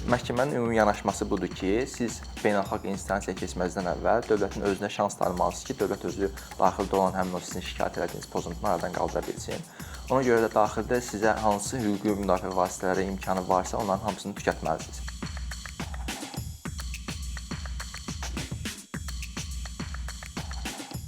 Məhkəmənin ümumi yanaşması budur ki, siz beynəlxalq instansiyaya keçməzdən əvvəl dövlətin özünə şans tanımalısınız ki, dövlət özü daxildə olan həmin o sizin şikayət etdiyiniz pozuntusunu aradan qaldıra bilsin. Ona görə də daxildə sizə hansı hüquqi müdafiə vasitələri imkanı varsa, onların hamısını tükətməlisiniz.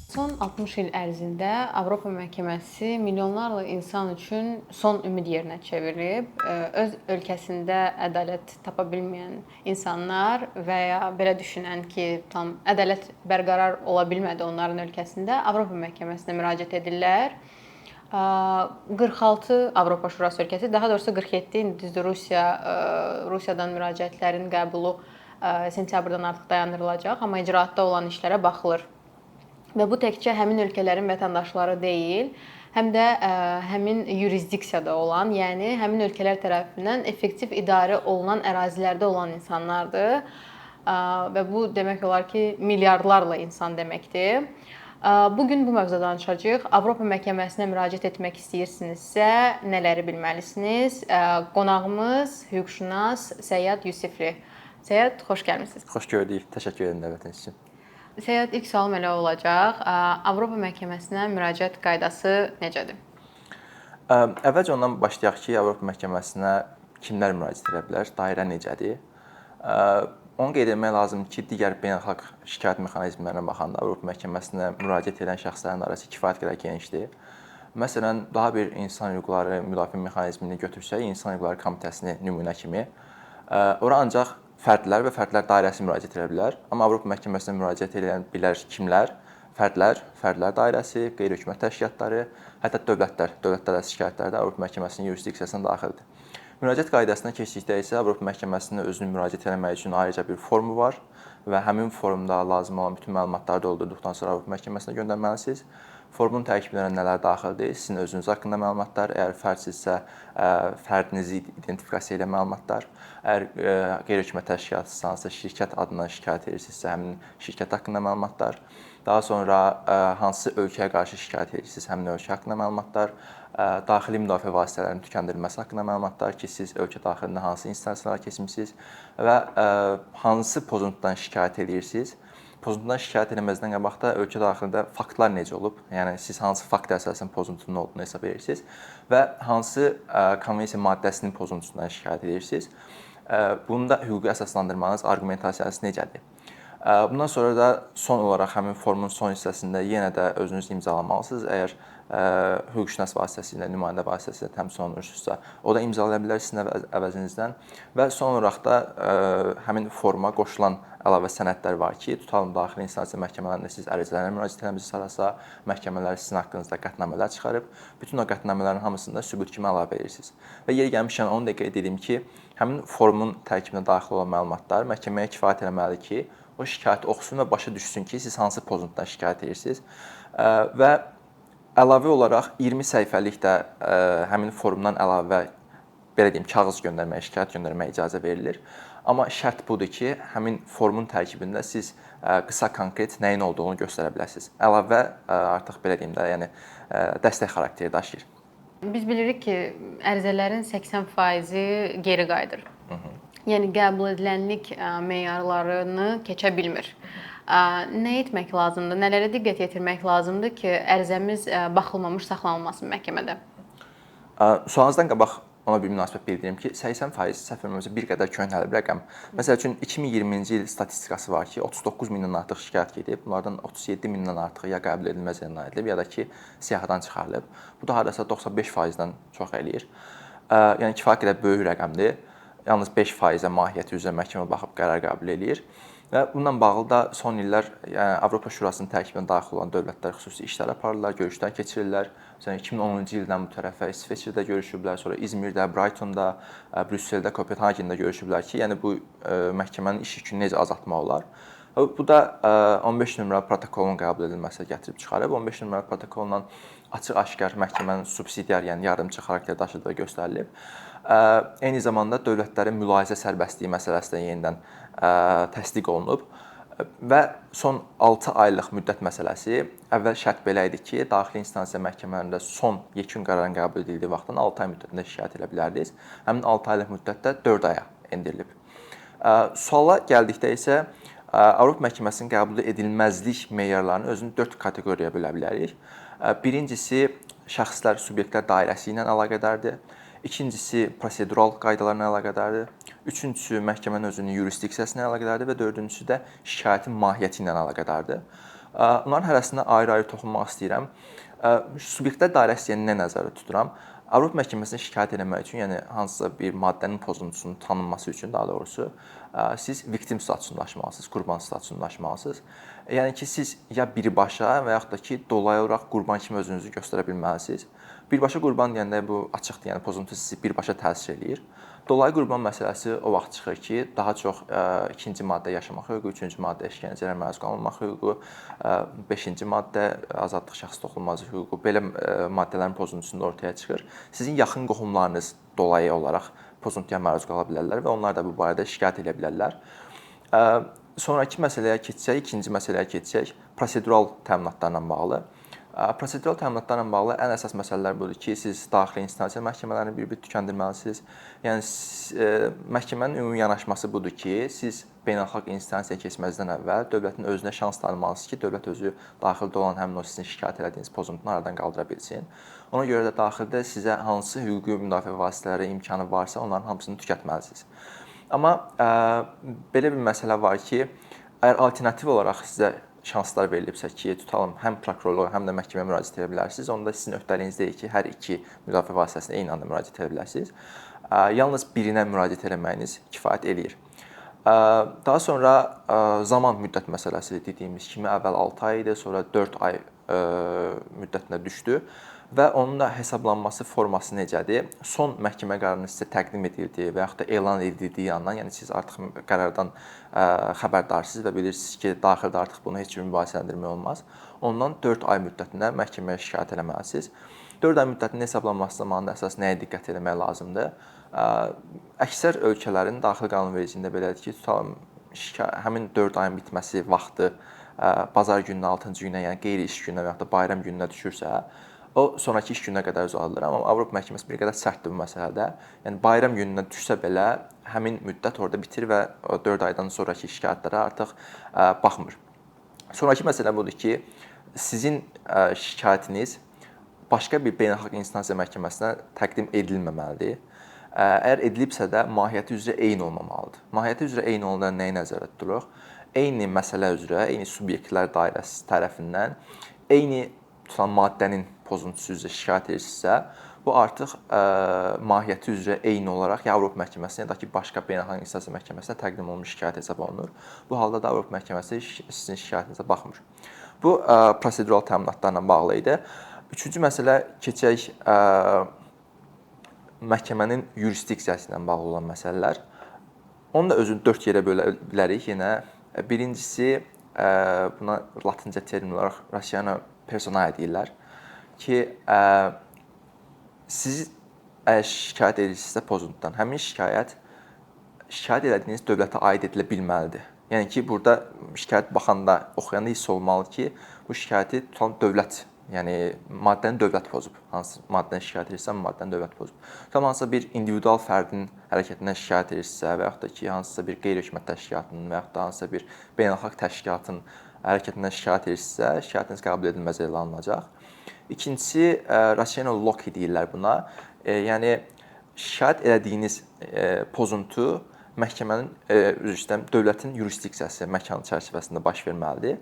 Son 60 il ərzində Avropa məhkəməsi milyonlarla insan üçün son ümid yerinə çevrilib. Öz ölkəsində ədalət tapa bilməyən insanlar və ya belə düşünən ki, tam ədalət bərqərar ola bilmədi onların ölkəsində Avropa məhkəməsinə müraciət edirlər. 46 Avropa Şurası ölkəsi, daha doğrusu 47 indi düzdür Rusiyadan müraciətlərin qəbulu sentyabrdan artıq dayandırılacaq, amma icraatda olan işlərə baxılır. Və bu təkcə həmin ölkələrin vətəndaşları deyil, həm də həmin yurisdiksiyada olan, yəni həmin ölkələr tərəfindən effektiv idarə olunan ərazilərdə olan insanlardır. Və bu demək olar ki, milyardlarla insan deməkdir. Bugün bu mövzuda danışacağıq. Avropa məhkəməsinə müraciət etmək istəyirsinizsə, nələri bilməlisiniz? Qonağımız hüquqşünas Səyyad Yusifli. Səyyad, xoş gəlmisiniz. Xoş gördük. Təşəkkür edirəm dəvətiniz üçün. Səyyad, ilk sualım elə olacaq. Avropa məhkəməsinə müraciət qaydası necədir? Əvvəlcə ondan başlayaq ki, Avropa məhkəməsinə kimlər müraciət edə bilər, dairə necədir? Onu qeyd etmək lazımdır ki, digər beynəlxalq şikayət mexanizmlərinə baxanda Avropa məhkəməsinə müraciət edən şəxslərin arası kifayət qədər genişdir. Məsələn, daha bir insan hüquqları müdafiə mexanizmini götürsək, İnsan Hüquqları Komitəsini nümunə kimi, ora ancaq fərdlər və fərdlər dairəsi müraciət edə bilər. Amma Avropa məhkəməsinə müraciət edə bilər kimlər? Fərdlər dairəsi, qeyri-hökumət təşkilatları, hətta dövlətlər arası şikayətlər də Avropa məhkəməsinin yurisdiksiyasına daxildir. Müraciət qaydasına keçdikdə isə Avropa məhkəməsinə özünü müraciət etmək üçün ayrıca bir formu var və həmin formda lazım olan bütün məlumatları doldurduqdan sonra Avropa məhkəməsinə göndərməlisiniz. Formun tərkibinə nələr daxildir? Sizin özünüz haqqında məlumatlar, əgər fərdsinizsə, fərdinizi identifikasiya edən məlumatlar, əgər qeyri-hökumət təşkilatısınızsa, şirkət adından şikayət edirsinizsə, həmin şirkət haqqında məlumatlar, daha sonra hansı ölkəyə qarşı şikayət edirsinizsə, həmin ölkə haqqında məlumatlar, daxili müdafiə vasitələrinin tükəndirilməsi haqqında məlumatlar ki, siz ölkə daxilində hansı instansiyalara keçmisiniz və hansı pozuntudan şikayət edirsiniz. Pozuntudan şikayət etməzdən qabaq da ölkə daxilində faktlar necə olub, yəni siz hansı fakt əsasən pozuntunun olduğunu hesab edirsiniz və hansı konvensiya maddəsinin pozuntusundan şikayət edirsiniz. Bunda hüquqi əsaslandırmanız, arqumentasiyanız necədir? Bundan sonra da son olaraq həmin formun son hissəsində yenə də özünüz imzalamalısınız. Əgər hüquqşünas vasitəsilə, nümayəndə vasitəsilə təmsil olunursunuzsa, o da imzalaya bilər sizin əvəzinizdən. Və son olaraq da həmin forma qoşulan əlavə sənədlər var ki, tutalım daxili instansiya məhkəmələrində siz ərizələrlə müraciət etməyinizi sarasa, məhkəmələr sizin haqqınızda qətnamələr çıxarıb, bütün o qətnamələrin hamısında sübut kimi əlavə edirsiniz. Və yeri gəlmişkən onu da qeyd edeyim ki, həmin formun tərkibinə daxil olan məlumatlar məhkəməyə kifayət etməlidir ki, o şikayəti oxusun və başa düşsün ki, siz hansı pozuntudan şikayət edirsiniz və əlavə olaraq 20 səhifəlik də həmin forumdan əlavə belə deyim, kağız göndərməyə, şikayət göndərməyə icazə verilir. Amma şərt budur ki, həmin formun tərkibində siz qısa konkret nəyin olduğunu göstərə biləsiniz. Əlavə artıq belə deyim də, yəni dəstək xarakteri daşıyır. Biz bilirik ki, ərizələrin 80% geri qayıdır. Yəni qəbul edilənlik meyarlarını keçə bilmir. Nə etmək lazımdır? Nələrə diqqət yetirmək lazımdır ki, ərizəmiz baxılmamış saxlanılmasın məhkəmədə? Sualınızdan qabaq ona bir münasibət bildirim ki, 80% səhv etmirəmsə bir qədər köhnəlib rəqəm. Məsəl üçün 2020-ci il statistikası var ki, 39 mindən artıq şikayət gedib, bunlardan 37 mindən artığı ya qəbul edilməz elan edilib, ya da ki, siyahıdan çıxarılıb. Bu da hardasa 95%-dən çox eləyir. Yəni kifayət qədər böyük rəqəmdir. Yalnız 5%-ə mahiyyəti üzrə məhkəmə baxıb qərar qəbul eləyir. Və bununla bağlı da son illər Avropa Şurasının tərkibinə daxil olan dövlətlər xüsusi işlər aparırlar, görüşlər keçirirlər. Məsələn 2010-cu ildən bu tərəfə İsveçrədə görüşüblər, sonra İzmirdə, Brightonda, Brüsseldə, Kopenhagendə görüşüblər ki, yəni bu məhkəmənin iş yükünü necə azaltmaq olar. Bu da 15 nömrəli protokolun qəbul edilməsinə gətirib çıxarıb. 15 nömrəli protokolla açıq-aşkar məhkəmənin subsidiar, yəni yardımçı xarakter daşıdığı göstərilib. Eyni zamanda dövlətlərin mülahizə sərbəstliyi məsələsi də yenidən təsdiq olunub və son 6 aylıq müddət məsələsi əvvəl şərt belə idi ki, daxili instansiya məhkəmələrində son yekun qərarın qəbul edildiyi vaxtdan 6 ay müddətində şikayət edə bilərdiniz. Həmin 6 aylıq müddətdə 4 aya endirilib. Suala gəldikdə isə Avropa Məhkəməsinin qəbul edilməzlik meyarlarını özünü 4 kateqoriyaya bölə bilərik. Birincisi şəxslər, subyektlər dairəsi ilə əlaqədardır. İkincisi prosedural qaydalarla əlaqədardır. Üçüncüsü məhkəmənin özünün yurisdiksiyası ilə əlaqədardır və dördüncüsü də şikayətin mahiyyəti ilə əlaqədardır. Bunların hərəsinə ayrı-ayrı toxunmaq istəyirəm. Subyektlər dairəsi nə nəzərdə tuturam? Avropa Məhkəməsinə şikayət etmək üçün, yəni hansısa bir maddənin pozuntusunun tanınması üçün daha doğrusu siz victim statusunda aşmalısınız, qurban statusunda aşmalısınız. Yəni ki, siz ya birbaşa və yaxud da ki, dolayı olaraq qurban kimi özünüzü göstərə bilməlisiniz. Birbaşa qurban deyəndə bu açıqdır, yəni pozuntu sizi birbaşa təsir eləyir. Dolayı qurban məsələsi o vaxt çıxır ki, daha çox 2-ci maddə yaşamaq hüququ, 3-cü maddə işgəncələrə məruz qalmamaq hüququ, 5-ci maddə azadlıq, şəxs toxunulmazlıq hüququ belə maddələrin pozuntusunda ortaya çıxır. Sizin yaxın qohumlarınız dolayı olaraq pozuntuya məruz qala bilərlər və onlar da bu barədə şikayət edə bilərlər. Sonrakı məsələyə keçsək, ikinci məsələyə keçsək, prosedural təminatlarla bağlı. Prosedural təminatlarla bağlı ən əsas məsələlər budur ki, siz daxili instansiya məhkəmələrini bir-bir tükəndirməlisiniz. Yəni məhkəmənin ümumi yanaşması budur ki, siz beynəlxalq instansiyaya keçməzdən əvvəl dövlətin özünə şans tanımalısınız ki, dövlət özü daxildə olan həmin o sizin şikayət etdiyiniz pozuntunu aradan qaldıra bilsin. Ona görə də daxildə sizə hansı hüquqi müdafiə vasitələri imkanı varsa, onların hamısını tükətməlisiniz. Amma belə bir məsələ var ki, əgər alternativ olaraq sizə şanslar verilibsə ki, tutalım həm prokurorluğa, həm də məhkəməyə müraciət edə bilərsiniz. Onda sizin öhdəliyiniz deyil ki, hər iki müdafiə vasitəsinə eyni anda müraciət edə bilərsiniz. Yalnız birinə müraciət etməyiniz kifayət eləyir. Daha sonra zaman müddət məsələsi dediyimiz kimi əvvəl 6 ay idi, sonra 4 ay müddətinə düşdü. Və onun da hesablanması forması necədir? Son məhkəmə qərarının sizə təqdim edildiyi və yaxud da elan edildiyi yandan, yəni siz artıq qərardan xəbərdarsınız və bilirsiniz ki, daxildə artıq bunu heç bir mübahisələndirmək olmaz. Ondan 4 ay müddətində məhkəməyə şikayət etməlisiniz. 4 ay müddətinin hesablanması zamanında əsas nəyə diqqət etmək lazımdır? Əksər ölkələrin daxili qanunvericiliyində belədir ki, tutalım həmin 4 ayın bitməsi vaxtı bazar gününə, 6-cı günə, yəni qeyri-iş gününə və yaxud da bayram gününə düşürsə, o sonrakı iş gününə qədər uzadılır. Amma Avropa Məhkəməsi bir qədər sərtdir bu məsələdə. Yəni bayram gününə düşsə belə həmin müddət orada bitir və o 4 aydan sonrakı şikayətlərə artıq baxmır. Sonrakı məsələ budur ki, sizin şikayətiniz başqa bir beynəlxalq instansiya məhkəməsinə təqdim edilməməlidir. Əgər edilibsə də mahiyyəti üzrə eyni olmamalıdır. Mahiyyəti üzrə eyni olanda nəyi nəzərdə tuturuq? Eyni məsələ üzrə, eyni subyektlər dairəsi tərəfindən eyni tutan maddənin pozuntusu üzrə şikayət edirsinizsə, bu artıq mahiyyəti üzrə eyni olaraq ya Avropa Məhkəməsinə, ya da ki, başqa beynəlxalq instansiya məhkəməsinə təqdim olunmuş şikayət hesab olunur. Bu halda da Avropa Məhkəməsi sizin şikayətinizə baxmır. Bu prosedural təminatlarla bağlı idi. Üçüncü məsələ keçək məhkəmənin yurisdiksiyası ilə bağlı olan məsələlər. Onu da özünü 4 yerə bölə bilərik yenə. Birincisi, buna latınca termin olaraq rationa personae deyirlər ki, siz əgər şikayət edirsinizsə pozuntudan, həmin şikayət elədiyiniz dövlətə aid edilə bilməlidir. Yəni ki, burada şikayət baxanda, oxuyanda hiss olmalı ki, bu şikayəti tutan dövlət, yəni maddəni dövlət pozub. Hansı maddəni şikayət edirsə, maddəni dövlət pozub. Tutalım hansısa bir individual fərdin hərəkətindən şikayət edirsə və yaxud da ki, hansısa bir qeyri-hökumət təşkilatının və yaxud da hansısa bir beynəlxalq təşkilatın hərəkətindən şikayət edirsə, şikayətiniz qəbul edilməz elan alınacaq. İkincisi, rational loci deyirlər buna. Yəni şikayət etdiyiniz pozuntu məhkəmənin, üzr istəyirəm, dövlətin yurisdiksiyası məkanı çərçivəsində baş verməlidir.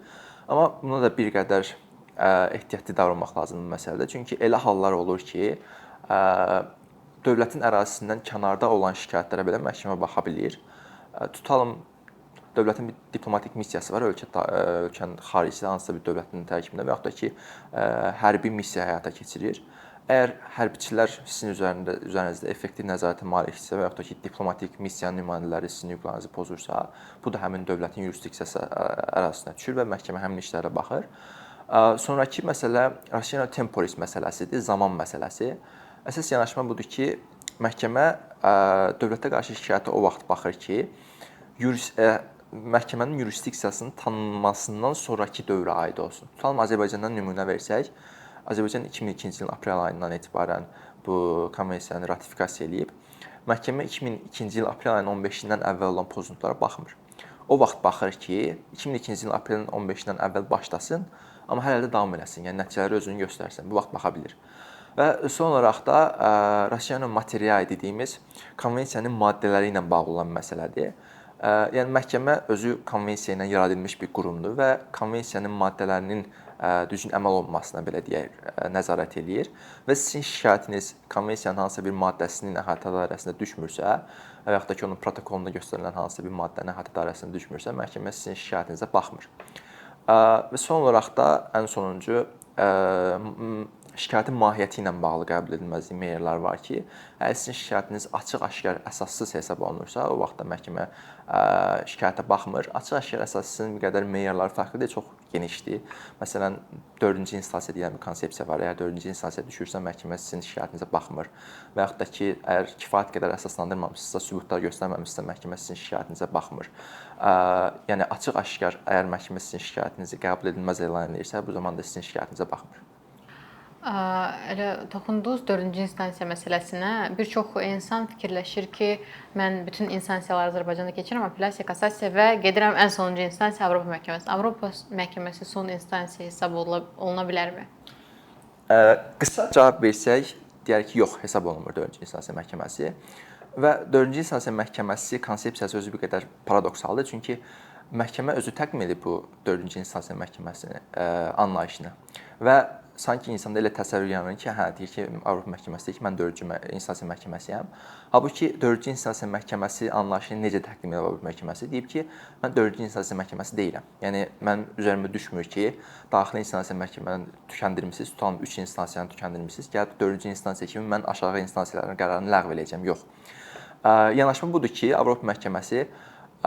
Amma buna da bir qədər ehtiyatlı davranmaq lazımdır məsələdə. Çünki elə hallar olur ki, dövlətin ərazisindən kənarda olan şikayətlərə belə məhkəmə baxa bilir. Tutalım, dövlətin bir diplomatik missiyası var ölkənin xaricində hansısa bir dövlətin tərkibində və yaxud da ki, hərbi missiya həyata keçirir. Əgər hərbiçilər sizin üzərinizdə effektiv nəzarətə malikdirsə və yaxud da ki, diplomatik missiyanın nümayəndələri sizin hüquqlarınızı pozursa, bu da həmin dövlətin yurisdiksiyası ərazisinə düşür və məhkəmə həmin işlərə baxır. Sonrakı məsələ rational temporis məsələsidir, zaman məsələsi. Əsas yanaşma budur ki, məhkəmə dövlətə qarşı şikayətə o vaxt baxır ki, məhkəmənin yurisdiksiyasının tanınmasından sonrakı dövrə aid olsun. Tutalım, Azərbaycandan nümunə versək, Azərbaycan 2002-ci ilin aprel ayından etibarən bu konvensiyanı ratifikasiya eləyib. Məhkəmə 2002-ci il aprel ayının 15-dən əvvəl olan pozuntulara baxmır. O vaxt baxır ki, 2002-ci ilin aprelin 15-dən əvvəl başlasın, amma hələ də davam eləsin, yəni nəticələri özünü göstərsin. Bu vaxt baxa bilir. Və son olaraq da Russiyanın materiai dediyimiz konvensiyanın maddələri ilə bağlı olan məsələdir. Yəni məhkəmə özü konvensiya ilə yaradılmış bir qurumdur və konvensiyanın maddələrinin düzgün əməl olunmasına belə deyək, nəzarət eləyir və sizin şikayətiniz konvensiyanın hansısa bir maddəsinin əhatə dairəsində düşmürsə və yaxud da ki, onun protokolunda göstərilən hansısa bir maddənin əhatə dairəsində düşmürsə, məhkəmə sizin şikayətinizə baxmır. Və son olaraq da ən sonuncu şikayətin mahiyyəti ilə bağlı qəbul edilməzlik meyarları var ki, əgər sizin şikayətiniz açıq-aşkar əsassız hesab olunursa, o vaxt da məhkəmə şikayətə baxmır. Açıq-aşkar əsassızın bir qədər meyarları fərqlidir, çox genişdir. Məsələn, 4-cü instansiya deyilən bir konsepsiya var. Əgər 4-cü instansiyaya düşürsə, məhkəmə sizin şikayətinizə baxmır. Və yaxud da ki, əgər kifayət qədər əsaslandırmamışsınızsa, sübutlar göstərməmişsinizsə, məhkəmə sizin şikayətinizə baxmır. Yəni açıq-aşkar əgər məhkəmə sizin şikayətinizi qəbul edilməz elan edirsə, bu zaman da sizin şikayətinizə baxmır. Elə toxunduğunuz 4-cü instansiya məsələsinə bir çox insan fikirləşir ki, mən bütün instansiyaları Azərbaycanda keçirəm, apellyasiya, kassasiya və gedirəm ən sonuncu instansiya Avropa məhkəməsi. Avropa məhkəməsi son instansiya hesab oluna bilərmi? Qısa cavab versək, deyərik ki, yox, hesab olunmur 4-cü instansiya məhkəməsi. Və 4-cü instansiya məhkəməsi konsepsiyası özü bir qədər paradoksaldır, çünki məhkəmə özü təqdim edib bu 4-cü instansiya məhkəməsinin anlayışını və sanki insanda elə təsəvvür yaranır ki, hə, deyir ki, Avropa məhkəməsi deyir ki, mən 4-cü instansiya məhkəməsiyəm. Halbuki 4-cü instansiya məhkəməsi anlayışını necə təqdim edir Avropa məhkəməsi? Deyib ki, mən 4-cü instansiya məhkəməsi deyiləm. Yəni mənim üzərimə düşmür ki, daxili instansiya məhkəməni tükəndirmisiniz, tutalım 3 instansiyanı tükəndirmisiniz, gəlib 4-cü instansiya kimi mən aşağı instansiyaların qərarını ləğv edəcəm. Yox. Yanaşma budur ki, Avropa məhkəməsi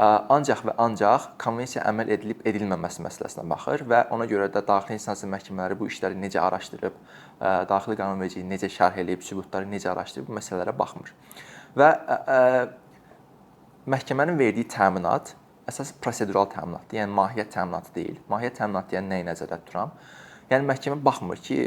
ancaq və ancaq konvensiya əməl edilib edilməməsi məsələsinə baxır və ona görə də daxili instansiya məhkəmələri bu işləri necə araşdırıb, daxili qanunvericiliyi necə şərh edib, sübutları necə araşdırıb bu məsələlərə baxmır. Və məhkəmənin verdiyi təminat əsas prosedural təminatdır, yəni mahiyyət təminatı deyil. Mahiyyət təminatı yəni nəyi nəzərdə tuturam? Yəni məhkəmə baxmır ki,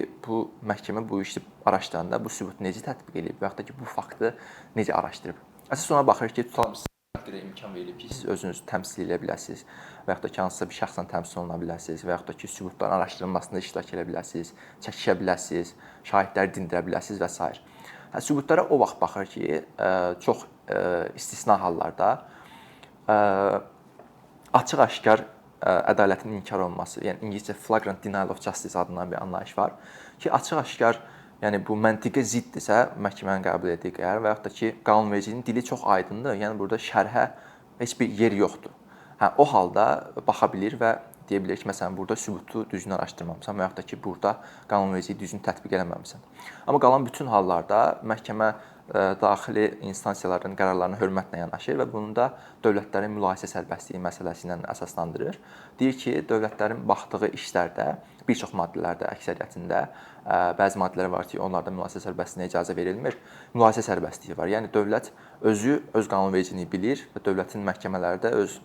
məhkəmə bu işi araşdıranda bu sübutu necə tətbiq edib və yaxud da ki, bu faktı necə araşdırıb. Əsas ona baxır ki, tutalım təqdirə imkan verilib ki, siz özünüzü təmsil edə biləsiniz və yaxud da ki, hansısa bir şəxslə təmsil oluna biləsiniz və yaxud da ki, sübutların araşdırılmasında iştirak edə biləsiniz, çəkişə biləsiniz, şahidləri dindirə biləsiniz və s. Sübutlara o vaxt baxır ki, çox istisna hallarda açıq-aşkar ədalətin inkar olunması, yəni ingiliscə flagrant denial of justice adlanan bir anlayış var ki, açıq-aşkar yəni bu məntiqə ziddirsə, məhkəmənin qəbul etdiyi qərar və yaxud da ki, qanunvericinin dili çox aydındır. Yəni burada şərhə heç bir yer yoxdur. O halda baxa bilir və deyə bilər ki, məsələn, burada sübutu düzgün araşdırmamısan və yaxud da ki, burada qanunvericiliyi düzgün tətbiq eləməmisən. Amma qalan bütün hallarda məhkəmə daxili instansiyaların qərarlarına hörmətlə yanaşır və bunu da dövlətlərin mülahisə sərbəstliyi məsələsi ilə əsaslandırır. Deyir ki, dövlətlərin baxdığı işlərdə bir çox maddələrdə, əksəriyyətində bəzi maddələr var ki, onlarda mülahisə sərbəstliyinə icazə verilmir. Mülahisə sərbəstliyi var. Yəni dövlət özü öz qanunvericiliyini bilir və dövlətin məhkəmələri də öz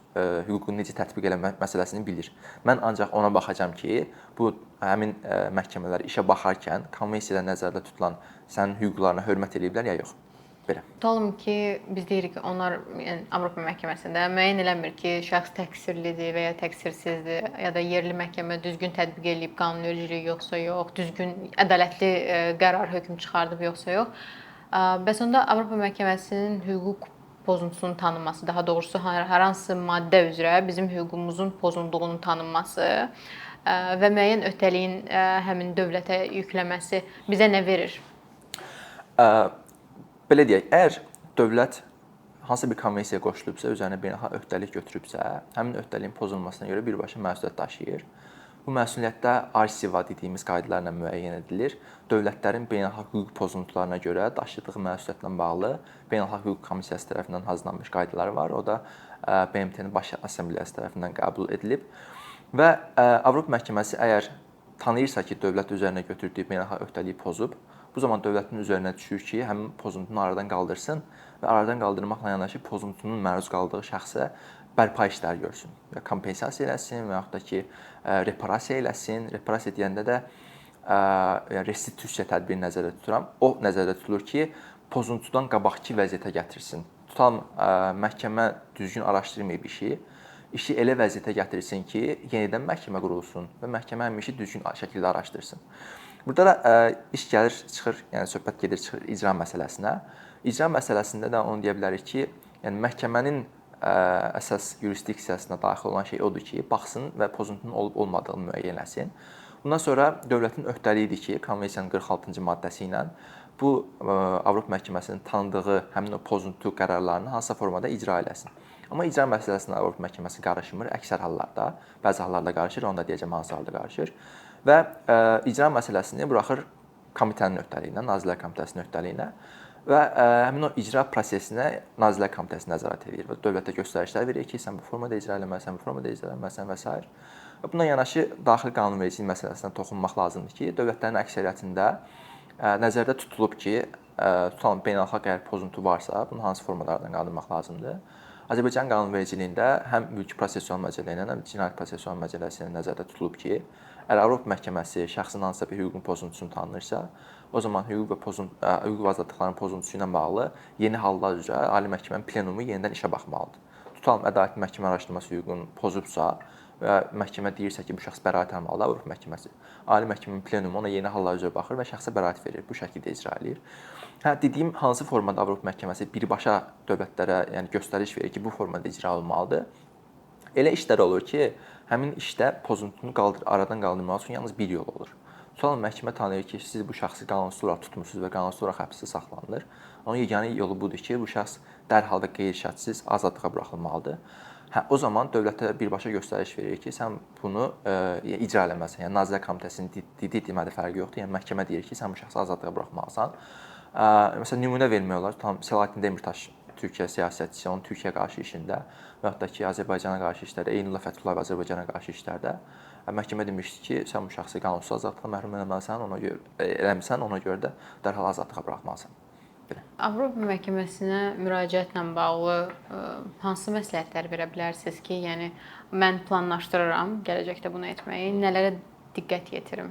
hüququnu necə tətbiq eləmək məsələsini bilir. Mən ancaq ona baxacağam ki, bu həmin məhkəmələr işə baxarkən konvensiyada nəzərdə tutulan sənin hüquqlarına hörmət ediblər ya yox. Belə. Tutalım ki, biz deyirik ki, onlar yəni Avropa məhkəməsində müəyyən eləmir ki, şəxs təqsirlidir və ya təqsirsizdir, ya da yerli məhkəmə düzgün tətbiq edib qanunvericiliyi yoxsa yox, düzgün ədalətli qərar, hökm çıxardıb yoxsa yox. Bəs onda Avropa məhkəməsinin hüquq pozuntusunun tanınması, daha doğrusu hər hansı maddə üzrə bizim hüququmuzun pozulduğunun tanınması və müəyyən öhdəliyin həmin dövlətə yükləməsi bizə nə verir? Belə deyək, əgər dövlət hansısa bir konvensiyaya qoşulubsa, üzərinə beynəlxalq öhdəlik götürübsə, həmin öhdəliyin pozulmasına görə birbaşa məsuliyyət daşıyır. Bu məsuliyyətdə ARSIVA dediyimiz qaydalarla müəyyən edilir. Dövlətlərin beynəlxalq hüquq pozuntularına görə daşıdığı məsuliyyətlə bağlı Beynəlxalq Hüquq Komissiyası tərəfindən hazırlanmış qaydalar var. O da BMT-nin Baş Assambleyası tərəfindən qəbul edilib. Və Avropa məhkəməsi əgər tanıyırsa ki, dövlət üzərinə götürdüyü beynəlxalq öhdəliyi pozub, bu zaman dövlətin üzərinə düşür ki, həmin pozuntunu aradan qaldırsın və aradan qaldırmaqla yanaşı pozuntunun məruz qaldığı şəxsə bərpa işləri görsün. Ya kompensasiya eləsin və yaxud da ki, reparasiya eləsin. Reparasiya deyəndə də restitusiya tədbiri nəzərdə tuturam. O nəzərdə tutulur ki, pozuntudan qabaqki vəziyyətə gətirsin. Tutalım məhkəmə düzgün araşdırmayıb işi elə vəziyyətə gətirsin ki, yenidən məhkəmə qurulsun və məhkəmə həmin işi düzgün şəkildə araşdırsın. Burada da iş gəlir, çıxır, yəni söhbət gedir, çıxır icra məsələsinə. İcra məsələsində də onu deyə bilərik ki, yəni məhkəmənin əsas yurisdiksiyasına daxil olan şey odur ki, baxsın və pozuntunun olub-olmadığını müəyyənləsin. Bundan sonra dövlətin öhdəliyidir ki, konvensiyanın 46-cı maddəsi ilə bu Avropa məhkəməsinin tanıdığı həmin o pozuntu qərarlarını hansısa formada icra eləsin. Amma icra məsələsinə Avropa məhkəməsi qarışmır əksər hallarda. Bəzi hallarda qarışır, onu da deyəcəm hansı halda qarışır. Və icra məsələsini buraxır komitənin öhdəliyinə, Nazirlər Komitəsinin öhdəliyinə və həmin o icra prosesinə Nazirlər Komitəsi nəzarət edir və dövlətə göstərişlər verir ki, sən bu formada icra eləməlisən, bu formada icra eləməlisən və s. Bununla yanaşı daxili qanunvericilik məsələsinə toxunmaq lazımdır ki, dövlətlərin əksəriyyətində nəzərdə tutulub ki, tutalım beynəlxalq əgər pozuntu varsa, bunu hansı formalardan qaldırmaq lazımdır? Azərbaycan qanunvericiliyində həm mülki prosessual məcəllə ilə, həm cinayət prosessual məcəlləsi ilə nəzərdə tutulub ki, əgər Avropa məhkəməsi şəxsin hansısa bir hüququn pozuntusunu tanınırsa, o zaman hüquq və azadlıqların pozuntusu ilə bağlı yeni hallar üzrə Ali Məhkəmənin plenumu yenidən işə baxmalıdır. Tutalım ədalətli məhkəmə araşdırması hüququnu pozubsa və məhkəmə deyirsə ki, bu şəxs bəraət almalıdır, Avropa məhkəməsi Ali Məhkəmənin plenumu ona yeni hallar üzrə baxır və şəxsə bəraət verir, bu şəkildə icra eləyir. Dediyim hansı formada Avropa məhkəməsi birbaşa dövlətlərə, yəni göstəriş verir ki, bu formada icra olunmalıdır. Elə işlər olur ki, həmin işdə pozuntunu aradan qaldırmaq üçün yalnız bir yol olur. Tutalım məhkəmə tanıyır ki, siz bu şəxsi qanunsuz olaraq tutmusunuz və qanunsuz olaraq həbsdə saxlanılır. Onun yeganə yolu budur ki, bu şəxs dərhal və qeyri-şərtsiz azadlığa buraxılmalıdır. O zaman dövlətə birbaşa göstəriş verir ki, sən bunu icra eləməlisən. Yəni Nazirlər Komitəsinin dediyi demədə fərqi yoxdur. Yəni məhkəmə deyir ki, sən bu şəxsi azadlığa buraxmalısan. Məsələn, nümunə vermək olar. Tam Selahattin Demirtaş Türkiyə siyasətçisi, onun Türkiyə qarşı işində və hətta ki, Azərbaycana qarşı işlərdə, Eynullah Fəthullayev Azərbaycana qarşı işlərdə məhkəmə demişdi ki, sən bu şəxsi qanunsuz azadlıqdan məhrum eləməlisən, ona görə də dərhal azadlığa buraxmalısan. Avropa məhkəməsinə müraciətlə bağlı hansı məsləhətlər verə bilərsiniz ki, yəni mən planlaşdırıram gələcəkdə bunu etməyi, nələrə diqqət yetirim?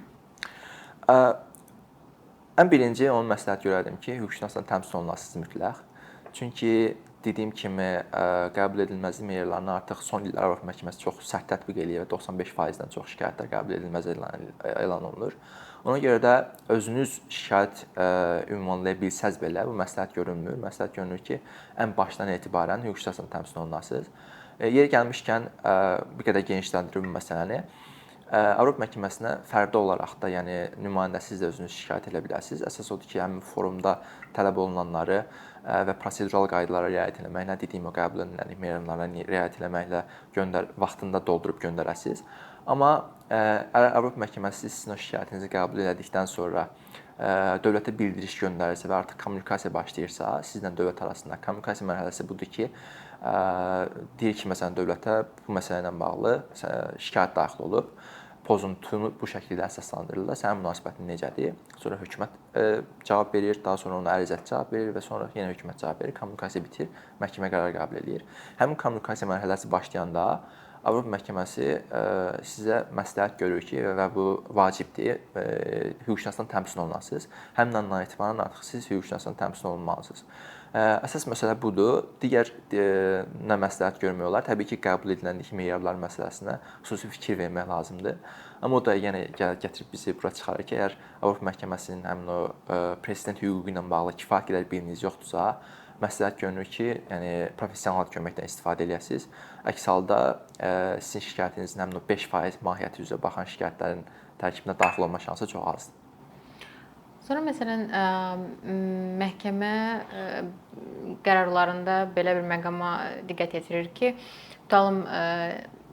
Ən birinci onu məsləhət görərdim ki, hüquqşünasla təmsil olunasınız mütləq. Çünki dediyim kimi qəbul edilməzlik meyarlarını artıq son illər Avropa məhkəməsi çox sərt tətbiq eləyir və 95%-dən çox şikayətlər qəbul edilməz elan olunur. Ona görə də özünüz şikayət ünvanlaya bilsəz belə bu məsləhət görünmür. Məsləhət görünür ki, ən başdan etibarən hüquqşünasla təmsil olunasınız. Yeri gəlmişkən bir qədər genişləndirir bu məsələni. Avropa məhkəməsinə fərdi olaraq da, yəni nümayəndəsiz də özünüz şikayət edə bilərsiniz. Əsas odur ki, həmin forumda tələb olunanları və prosedural qaydalara riayət etməklə, dediyim o qəbul edilən meyarlarına riayət etməklə vaxtında doldurub göndərəsiniz. Amma Avropa məhkəməsi sizin o şikayətinizi qəbul edildikdən sonra dövlətə bildiriş göndərirsə və artıq kommunikasiya başlayırsa, sizlə dövlət arasında kommunikasiya mərhələsi budur ki, deyir ki, məsələn, dövlətə bu məsələ ilə bağlı şikayət daxil olub, pozuntunu bu şəkildə əsaslandırırlar, sənin münasibətin necədir? Sonra hökumət cavab verir, daha sonra ona ərizət cavab verir və sonra yenə hökumət cavab verir, kommunikasiya bitir, məhkəmə qərar qəbul edir. Həmin kommunikasiya mərhələsi başlayanda Avropa məhkəməsi sizə məsləhət görür ki, və bu vacibdir, hüquqşünasdan təmsil olunasınız. Həmin andan etibarən artıq siz hüquqşünasdan təmsil olunmalısınız. Əsas məsələ budur. Digər nə məsləhət görmək olar? Təbii ki, qəbul edilənlik meyarları məsələsinə xüsusi fikir vermək lazımdır. Amma o da yenə gətirib bizi bura çıxarır ki, əgər Avropa məhkəməsinin həmin o prezident hüququ ilə bağlı kifayət qədər bilginiz yoxdursa, məsləhət görünür ki, yəni professional köməkdən istifadə edəsiniz. Əks halda sizin şikayətinizin həmin o 5% mahiyyəti üzrə baxan şikayətlərin tərkibinə daxil olma şansı çox azdır. Sonra məsələn məhkəmə qərarlarında belə bir məqama diqqət yetirir ki, tutalım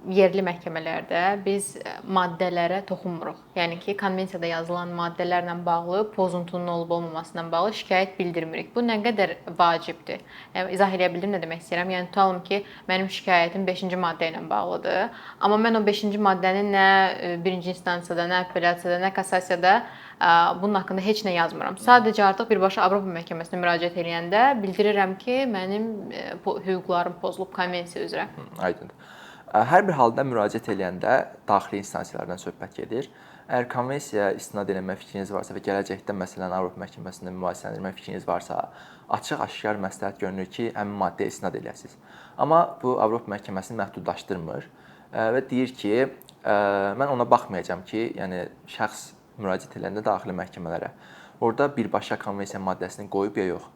yerli məhkəmələrdə biz maddələrə toxunmuruq. Yəni ki, konvensiyada yazılan maddələrlə bağlı pozuntunun olub-olmamasından bağlı şikayət bildirmirik. Bu nə qədər vacibdir? Yəni izah edə bildim nə demək istəyirəm? Yəni tutalım ki, mənim şikayətim 5-ci maddə ilə bağlıdır, amma mən o 5-ci maddəni nə birinci instansiyada, nə apellyasiyada, nə kassasiyada bunun haqqında heç nə yazmıram. Sadəcə artıq birbaşa Avropa məhkəməsinə müraciət edəndə bildirirəm ki, mənim hüquqlarım pozulub konvensiya üzrə. Aydındır. Hər bir halda müraciət edəndə daxili instansiyalardan söhbət gedir. Əgər konvensiyaya istinad etmək fikriniz varsa və gələcəkdə məsələn Avropa məhkəməsində mübahisələndirmək fikriniz varsa, açıq-aşkar məsləhət görünür ki, həmin maddəyə istinad edəsiniz. Amma bu Avropa məhkəməsini məhdudlaşdırmır və deyir ki, mən ona baxmayacağam ki, yəni şəxs müraciət edəndə daxili məhkəmələrə orada birbaşa konvensiya maddəsini qoyub ya yox.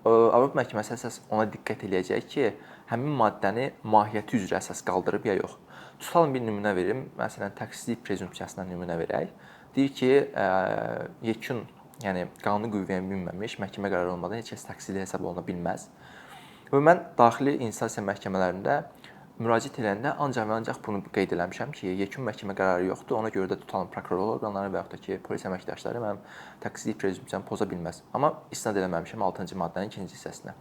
Avropa məhkəməsi əsas ona diqqət eləyəcək ki, həmin maddəni mahiyyəti üzrə əsas qaldırıb ya yox. Tutalım bir nümunə verim. Məsələn, təqsizlik prezumpsiyasından nümunə verək. Deyir ki, yekun, yəni qanuni qüvvəyə minməmiş məhkəmə qərarı olmadan heç kəs təqsirli hesab oluna bilməz. Və mən daxili instansiya məhkəmələrində müraciət edəndə ancaq və ancaq bunu qeyd etmişəm ki, yekun məhkəmə qərarı yoxdur. Ona görə də tutalım prokuror orqanları və yaxud da ki, polis əməkdaşları mənim təqsizlik prezumpsiyamı poza bilməz. Amma istinad eləməmişəm 6-cı maddənin 2-ci hissəsinə.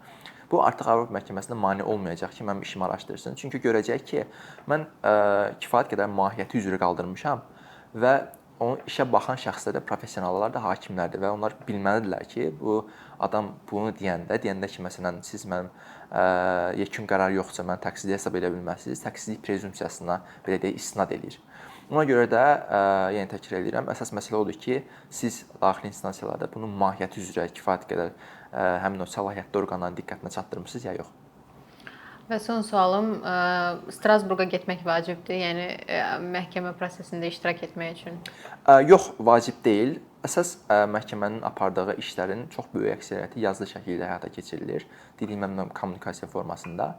Bu artıq Avropa məhkəməsində mane olmayacaq ki, mənim işimi araşdırsın. Çünki görəcək ki, mən kifayət qədər mahiyyəti üzrə qaldırmışam və onun işə baxan şəxslər də professionallar da hakimlərdir və onlar bilməlidirlər ki, bu adam bunu deyəndə ki, məsələn, siz mənim yekun qərar yoxsa mən təqsirli hesab edə bilməzsiniz, təqsirlik prezumpsiyasına belə deyək istinad eləyir. Ona görə də yenə təkrar edirəm, əsas məsələ odur ki, siz daxili instansiyalarda bunun mahiyyəti üzrə kifayət qədər həmin o səlahiyyətli orqanların diqqətinə çatdırmısınız ya yox. Və son sualım, Strasburqa getmək vacibdir, yəni məhkəmə prosesində iştirak etmək üçün? Yox, vacib deyil. Əsas məhkəmənin apardığı işlərin çox böyük əksəriyyəti yazılı şəkildə həyata keçirilir. Dediyim kimi kommunikasiya formasında.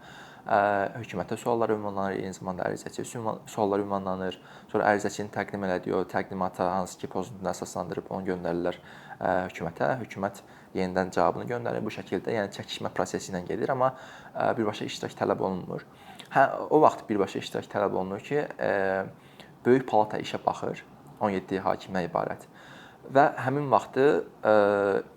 Hökumətə suallar ünvanlanır, eyni zamanda ərizəçiyə suallar ünvanlanır. Sonra ərizəçinin təqdim elədiyi o təqdimata hansı ki pozuntusuna əsaslandırıb onu göndərirlər hökumətə. Hökumət yenidən cavabını göndərir bu şəkildə. Yəni çəkişmə prosesi ilə gedir, amma birbaşa iştirak tələb olunmur. O vaxt birbaşa iştirak tələb olunur ki, böyük palata işə baxır, 17 hakimdən ibarət. Və həmin vaxtı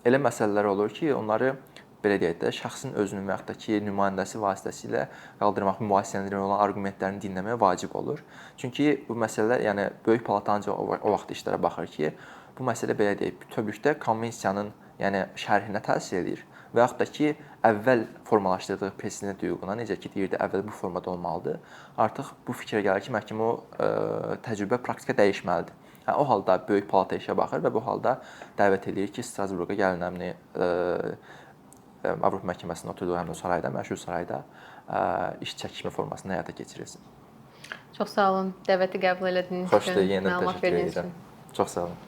elə məsələlər olur ki, onları belə deyək də, şəxsin özünün və yaxud da ki, nümayəndəsi vasitəsilə qaldırmaq, mübahisələndirmək olan arqumentlərini dinləməyə vacib olur. Çünki bu məsələlər, yəni böyük palata ancaq o vaxt işlərə baxır ki, bu məsələ belə deyək, bütövlükdə konvensiyanın, yəni şərhinə təsir edir və yaxud da ki, əvvəl formalaşdırdığı prezident hüququna, necə ki, deyirdi, əvvəl bu formada olmalıdır. Artıq bu fikrə gəlir ki, məhkəmə o təcrübə praktika dəyişməlidir. O halda böyük palata işə baxır və bu halda dəvət edir ki, Strasburqa gəlin həmin Avropa məhkəməsinin oturduğu həmin o sarayda, məşhur sarayda iş çəkişmə formasında həyata keçirilsin. Çox sağ olun, dəvəti qəbul elədiyiniz üçün, məlumat verdiyiniz üçün. Çox sağ olun.